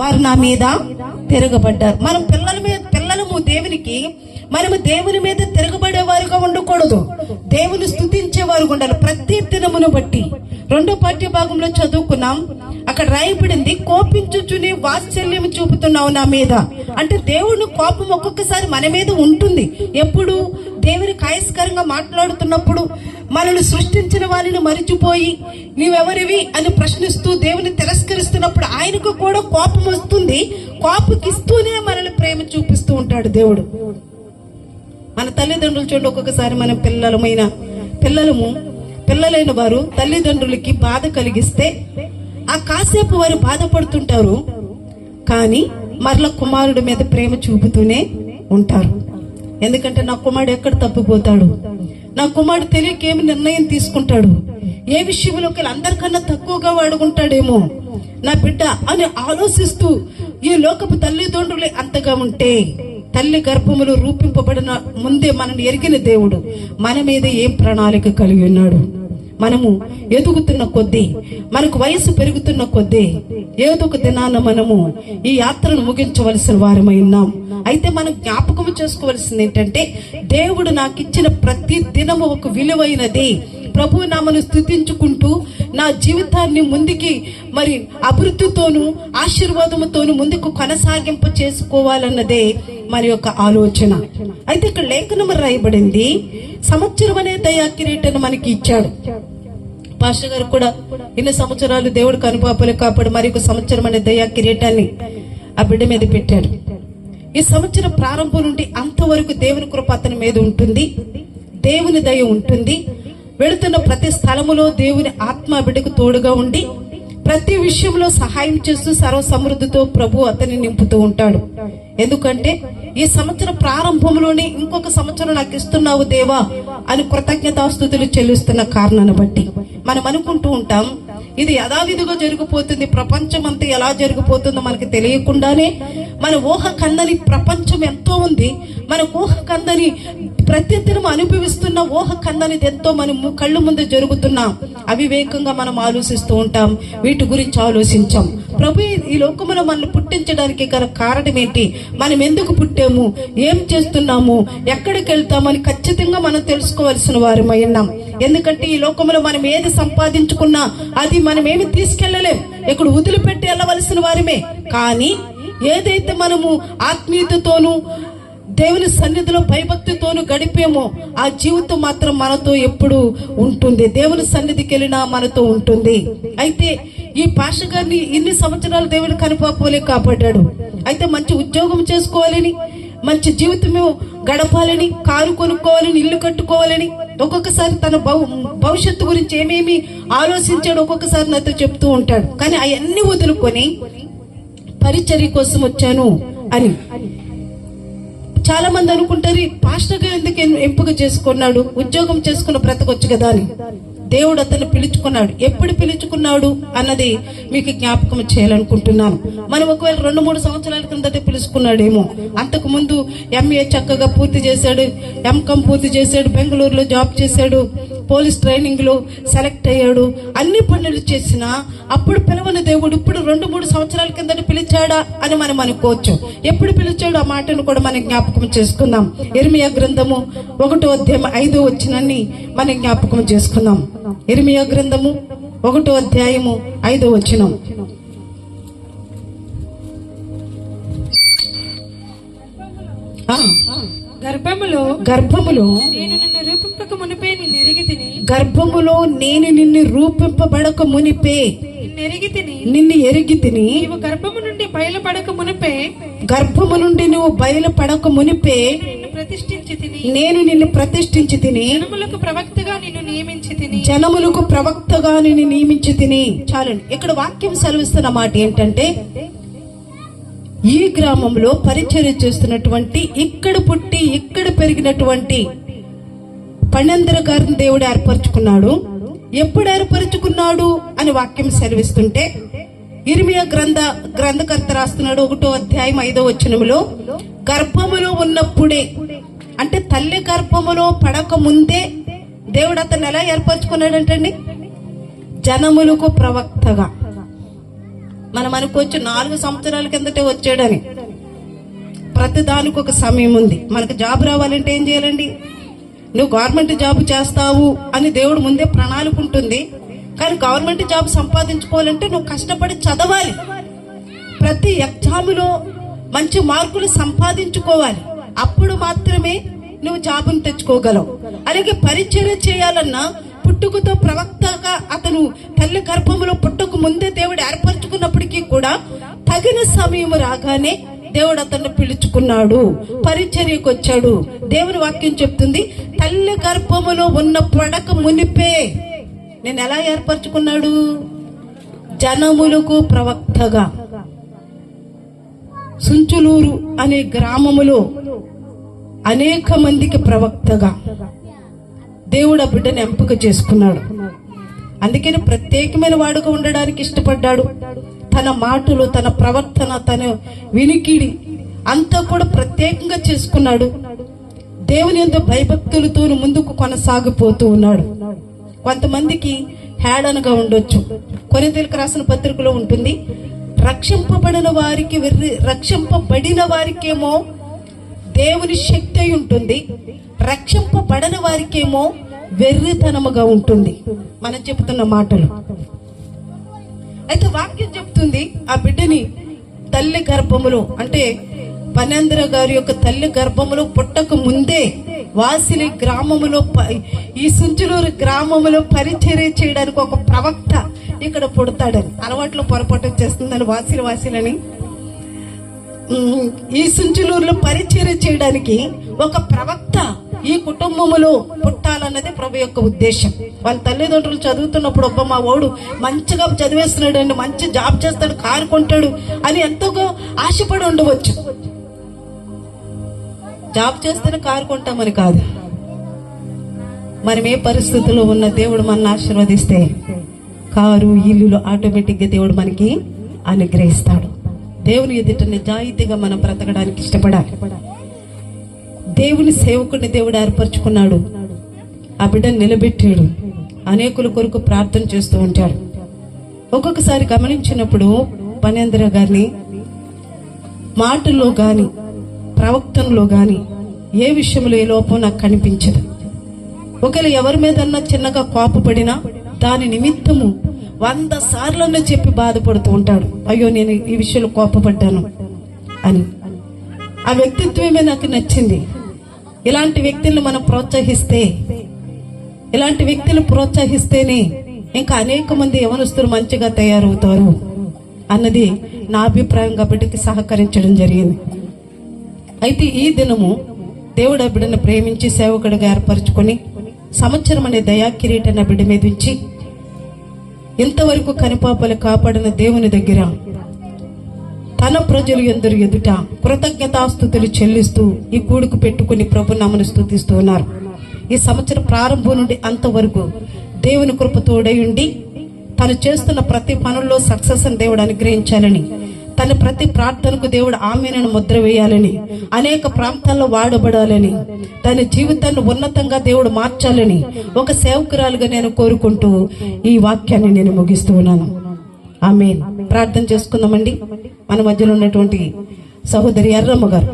వారు నా మీద తిరగబడ్డారు. మనం పిల్లలము దేవునికి, మనము దేవుని మీద తిరగబడేవారుగా ఉండకూడదు, దేవుని స్తుతించేవారుగా ఉండాలి ప్రతి దినమును బట్టి. 2వ పాఠ్య భాగంలో చదువుకున్నాం, అక్కడ రాయబడింది, కోపించుచుని వాత్సల్యం చూపుతున్నావు నా మీద. అంటే దేవుని కోపం ఒక్కొక్కసారి మన మీద ఉంటుంది. ఎప్పుడు? దేవుని కాయస్కరంగా మాట్లాడుతున్నప్పుడు, మనల్ని సృష్టించిన వారిని మరిచిపోయి నీవెవరివి అని ప్రశ్నిస్తూ దేవుని తిరస్కరిస్తున్నప్పుడు ఆయనకు కూడా కోపం వస్తుంది. కోపకిస్తూనే మనల్ని ప్రేమ చూపిస్తూ ఉంటాడు దేవుడు. మన తల్లిదండ్రులు చూడండి, ఒక్కొక్కసారి మనం పిల్లలైన వారు తల్లిదండ్రులకి బాధ కలిగిస్తే ఆ కాసేపు వారు బాధపడుతుంటారు, కానీ మరల కుమారుడి మీద ప్రేమ చూపుతూనే ఉంటారు. ఎందుకంటే నా కుమారుడు ఎక్కడ తప్పిపోతాడు, నా కుమారుడు తెలియక ఏమి నిర్ణయం తీసుకుంటాడు, ఏ విషయంలోకి అందరికన్నా తక్కువగా వాడుకుంటాడేమో నా బిడ్డ అని ఆలోచిస్తూ ఈ లోకపు తల్లిదండ్రులే అంతగా ఉంటే, తల్లి గర్భములు రూపింపబడిన ముందే మనల్ని ఎరిగిన దేవుడు మన మీద ఏం ప్రణాళిక కలిగి ఉన్నాడు. మనము ఎదుగుతున్న కొద్దీ, మనకు వయసు పెరుగుతున్న కొద్దీ ఏదో ఒక దినాన మనము ఈ యాత్రను ముగించవలసిన వారమై ఉన్నాం. అయితే మనం జ్ఞాపకం చేసుకోవాల్సింది ఏంటంటే, దేవుడు నాకు ఇచ్చిన ప్రతి దినము ఒక విలువైనది. ప్రభు నామను స్తుతించుకుంటూ నా జీవితాన్ని ముందుకి మరి అభివృద్ధితోనూ ఆశీర్వాదముతోనూ ముందుకు కొనసాగింప చేసుకోవాలన్నదే మరి యొక్క ఆలోచన. అయితే ఇక్కడ లేఖనం రాయబడింది, సంవత్సరం అనే దయా కిరీటాన్ని మనకి ఇచ్చాడు. పాస్టర్ గారు కూడా ఇన్ని సంవత్సరాలు దేవుడు కనుపాపలు కాపాడు మరి ఒక సంవత్సరం అనే దయా కిరీటాన్ని ఆ బిడ్డ మీద పెట్టాడు. ఈ సంవత్సరం ప్రారంభం నుండి అంతవరకు దేవుని కృప అతని మీద ఉంటుంది, దేవుని దయ ఉంటుంది. వెళుతున్న ప్రతి స్థలములో దేవుని ఆత్మ బిడ్డకు తోడుగా ఉండి ప్రతి విషయంలో సహాయం చేస్తూ సర్వ సమృద్ధితో ప్రభు అతన్ని నింపుతూ ఉంటాడు. ఎందుకంటే ఈ సంవత్సరం ప్రారంభంలోనే ఇంకొక సంవత్సరం నాకు ఇస్తున్నావు దేవా అని కృతజ్ఞతాస్తుతులు చెల్లిస్తున్న కారణాన్ని బట్టి మనం అనుకుంటూ ఉంటాం, ఇది యథావిధిగా జరిగిపోతుంది, ప్రపంచం అంతా ఎలా జరిగిపోతుందో మనకి తెలియకుండానే మన ఊహ కందని ప్రపంచం ఎంతో ఉంది. మన ఊహ కందని ప్రతిదినం అనుభవిస్తున్న ఊహ కందని ఎంతో మనం కళ్ళు ముందు జరుగుతున్న అవివేకంగా మనం ఆలోచిస్తూ ఉంటాం, వీటి గురించి ఆలోచించాం. ప్రభు ఈ లోకములో మనల్ని పుట్టించడానికి గల కారణం ఏంటి, మనం ఎందుకు పుట్టాము, ఏం చేస్తున్నాము, ఎక్కడికి వెళ్తామని ఖచ్చితంగా మనం తెలుసుకోవాల్సిన వారమై ఉన్నాం. ఎందుకంటే ఈ లోకంలో మనం ఏది సంపాదించుకున్నా అది మనం ఏమి తీసుకెళ్లలేం, ఇక్కడ వదిలిపెట్టి వెళ్ళవలసిన వారమే. కానీ ఏదైతే మనము ఆత్మీయతతోనూ దేవుని సన్నిధిలో భయభక్తితోనూ గడిపేమో ఆ జీవితం మాత్రం మనతో ఎప్పుడు ఉంటుంది, దేవుని సన్నిధికి వెళ్ళినా మనతో ఉంటుంది. అయితే ఈ పాస్టర్ గారిని ఇన్ని సంవత్సరాలు దేవుడు కనుపాపోలే కాపాడాడు. అయితే మంచి ఉద్యోగం చేసుకోవాలని, మంచి జీవితము గడపాలని, కారు కొనుక్కోవాలని, ఇల్లు కట్టుకోవాలని, ఒక్కొక్కసారి తన భవిష్యత్తు గురించి ఏమేమి ఆలోచించాడు ఒక్కొక్కసారి నాతో చెప్తూ ఉంటాడు. కానీ అవన్నీ వదులుకొని పరిచర్య కోసం వచ్చాను అని చాలా మంది అనుకుంటారు, పాస్టర్ గారు ఎందుకు ఎంపిక చేసుకున్నాడు, ఉద్యోగం చేసుకున్న బ్రతకొచ్చు కదా అని. దేవుడు అతన్ని పిలుచుకున్నాడు. ఎప్పుడు పిలుచుకున్నాడు అన్నది మీకు జ్ఞాపకం చేయాలనుకుంటున్నాను. మనం ఒకవేళ 2-3 సంవత్సరాల కిందటే పిలుచుకున్నాడేమో. అంతకు ముందు MA చక్కగా పూర్తి చేశాడు, MCom పూర్తి చేశాడు, బెంగళూరులో జాబ్ చేశాడు, పోలీస్ ట్రైనింగ్ లో సెలెక్ట్ అయ్యాడు, అన్ని పనులు చేసినా అప్పుడు పిలవని దేవుడు ఇప్పుడు 2-3 సంవత్సరాల కిందట పిలిచాడా అని మనం అనుకోవచ్చు. ఎప్పుడు పిలిచాడు ఆ మాటను కూడా మనం జ్ఞాపకం చేసుకుందాం. ఇర్మియా గ్రంథము 1వ అధ్యాయం 5వ వచనాన్ని మనం జ్ఞాపకం చేసుకుందాం. ఇర్మియా గ్రంథము 1వ అధ్యాయము 5వ వచనం. గర్భములో నేను నిన్ను రూపింపక మునిపే నిన్ను ఎరిగి తిని, గర్భములో నేను నిన్ను రూపింపబడక మునిపే నిన్ను ఎరిగి తిని, నీవు గర్భము నుండి బయలుపడక మునిపే, గర్భము నుండి నువ్వు బయలుపడక మునిపే నేను నిన్ను ప్రతిష్ఠించి తిని, జనములకు ప్రవక్తగా నిన్ను నియమించి తిని. చాలండి, ఇక్కడ వాక్యం సెలవిస్తున్న మాట ఏంటంటే, ఈ గ్రామంలో పరిచర్య చేస్తున్నటువంటి, ఇక్కడ పుట్టి ఇక్కడ పెరిగినటువంటి పణేంద్ర గారిని దేవుడు ఏర్పరచుకున్నాడు. ఎప్పుడు ఏర్పరచుకున్నాడు అని వాక్యం సెలవిస్తుంటే, ఇర్మియా గ్రంథకర్త రాస్తున్నాడు 1వ అధ్యాయం 5వ వచనములో, గర్భములో ఉన్నప్పుడే, అంటే తల్లి గర్భములో పడక ముందే దేవుడు అతన్ని ఎలా ఏర్పరచుకున్నాడంటండి, జనములకు ప్రవక్తగా. మనం అనుకోవచ్చు 4 సంవత్సరాల కిందటే వచ్చాడని. ప్రతి దానికి ఒక సమయం ఉంది. మనకు జాబ్ రావాలంటే ఏం చేయాలండి? నువ్వు గవర్నమెంట్ జాబ్ చేస్తావు అని దేవుడు ముందే ప్రణాళిక ఉంటుంది. కానీ గవర్నమెంట్ జాబ్ సంపాదించుకోవాలంటే నువ్వు కష్టపడి చదవాలి. ప్రతి ఎగ్జామ్లో మంచి మార్కులు సంపాదించుకోవాలి. అప్పుడు మాత్రమే నువ్వు జాబును తెచ్చుకోగలవు. అలాగే పరిచర్య చేయాలన్నా పుట్టుకతో ప్రవక్తగా అతను తల్లి గర్భములో పుట్టుకు ముందే దేవుడు ఏర్పరచుకున్నప్పటికీ కూడా తగిన సమయం రాగానే దేవుడు అతన్ని పిలుచుకున్నాడు, పరిచర్యకు వచ్చాడు. దేవుని వాక్యం చెప్తుంది, తల్లి గర్భములో ఉన్న పడక మునిపే నేను ఎలా ఏర్పరచుకున్నాడు? జనములకు ప్రవక్తగా. సుంచులూరు అనే గ్రామములో అనేక మందికి ప్రవక్తగా దేవుడు ఆ బిడ్డను ఎంపిక చేసుకున్నాడు. అందుకని ప్రత్యేకమైన వాడుగా ఉండడానికి ఇష్టపడ్డాడు. తన మాటలు, తన ప్రవర్తన, తన వినికిడి అంతా కూడా ప్రత్యేకంగా చేసుకున్నాడు. దేవుని యందు భయభక్తులతో ముందుకు కొనసాగిపోతూ ఉన్నాడు. కొంతమందికి హేళనగా ఉండొచ్చు. కొరింథీయులకు రాసిన పత్రికలో ఉంటుంది, రక్షింపబడిన వారికేమో దేవుని శక్తి అయి ఉంటుంది, రక్షింపబడని వారికేమో వెర్రితనముగా ఉంటుంది. మనం చెబుతున్న మాటలు. అయితే వాక్యం చెప్తుంది, ఆ బిడ్డని తల్లి గర్భములో, అంటే పనేంద్ర గారి యొక్క తల్లి గర్భములో పుట్టక ముందే వాసిలి గ్రామములో, ఈ సుంచులూరు గ్రామములో పరిచర్య చేయడానికి ఒక ప్రవక్త ఇక్కడ పుడతాడని. అలవాట్లో పొరపాటు చేస్తుందని వాసిలని. ఈ సుంచులూరులో పరిచర్య చేయడానికి ఒక ప్రవక్త ఈ కుటుంబములో పుట్టాలన్నది ప్రభు యొక్క ఉద్దేశం. వాళ్ళ తల్లిదండ్రులు చదువుతున్నప్పుడు ఒబ్బ మా వాడు మంచిగా చదివేస్తున్నాడు అండి, మంచి జాబ్ చేస్తాడు, కారు కొంటాడు అని ఎంతగా ఆశపడి ఉండవచ్చు. జాబ్ చేస్తేనే కారు కొంటామని కాదు. మనం ఏ పరిస్థితుల్లో ఉన్న దేవుడు మనల్ని ఆశీర్వదిస్తే కారు, ఇల్లులు ఆటోమేటిక్గా దేవుడు మనకి అనుగ్రహిస్తాడు. దేవుని ఎదుట నిజాయితీగా మనం బ్రతకడానికి ఇష్టపడాలి. దేవుని సేవకుడిని దేవుడు ఏర్పరచుకున్నాడు. ఆ బిడ్డను నిలబెట్టాడు. అనేకుల కొరకు ప్రార్థన చేస్తూ ఉంటాడు. ఒక్కొక్కసారి గమనించినప్పుడు పనేంద్ర గారిని మాటల్లో గాని, ప్రవక్తనలో గాని ఏ విషయంలో ఏ లోపం నాకు కనిపించదు. ఒకవేళ ఎవరి మీదన్నా చిన్నగా కోపపడినా దాని నిమిత్తము 100 సార్లు చెప్పి బాధపడుతూ ఉంటాడు. అయ్యో నేను ఈ విషయంలో కోపపడ్డాను అని. ఆ వ్యక్తిత్వమే నాకు నచ్చింది. ఇలాంటి వ్యక్తులను మనం ఇలాంటి వ్యక్తులు ప్రోత్సహిస్తేనే ఇంకా అనేక మంది యవనస్తులు మంచిగా తయారవుతారు అన్నది నా అభిప్రాయం. కాబట్టి సహకరించడం జరిగింది. అయితే ఈ దినము దేవుడు ఆ బిడ్డను ప్రేమించి సేవకుడిగా ఏర్పరచుకొని సంవత్సరం అనే దయా కిరీటాన్ని బిడ్డ మీద ఉంచి ఇంతవరకు కనిపాపలు కాపాడిన దేవుని దగ్గర తన ప్రజలు ఎందరు ఎదుట కృతజ్ఞతాస్తుతులు చెల్లిస్తూ ఈ కూడుకు పెట్టుకుని ప్రభు నామమును స్తుతిస్తూ ఉన్నారు. ఈ సంవత్సరం ప్రారంభం నుండి అంతవరకు దేవుని కృప తోడై ఉండి తను చేస్తున్న ప్రతి పనుల్లో సక్సెస్ అని దేవుడు అనుగ్రహించాలని, తన ప్రతి ప్రార్థనకు దేవుడు ఆమేనని ముద్ర వేయాలని, అనేక ప్రాంతాల్లో వాడబడాలని, తన జీవితాన్ని ఉన్నతంగా దేవుడు మార్చాలని ఒక సేవకురాలుగా నేను కోరుకుంటూ ఈ వాక్యాన్ని నేను ముగిస్తూ ఉన్నాను. ఆమేన్. ప్రార్థన చేసుకుందామండి. మన మధ్యలో ఉన్నటువంటి సహోదరి ఎర్రమ్మ గారు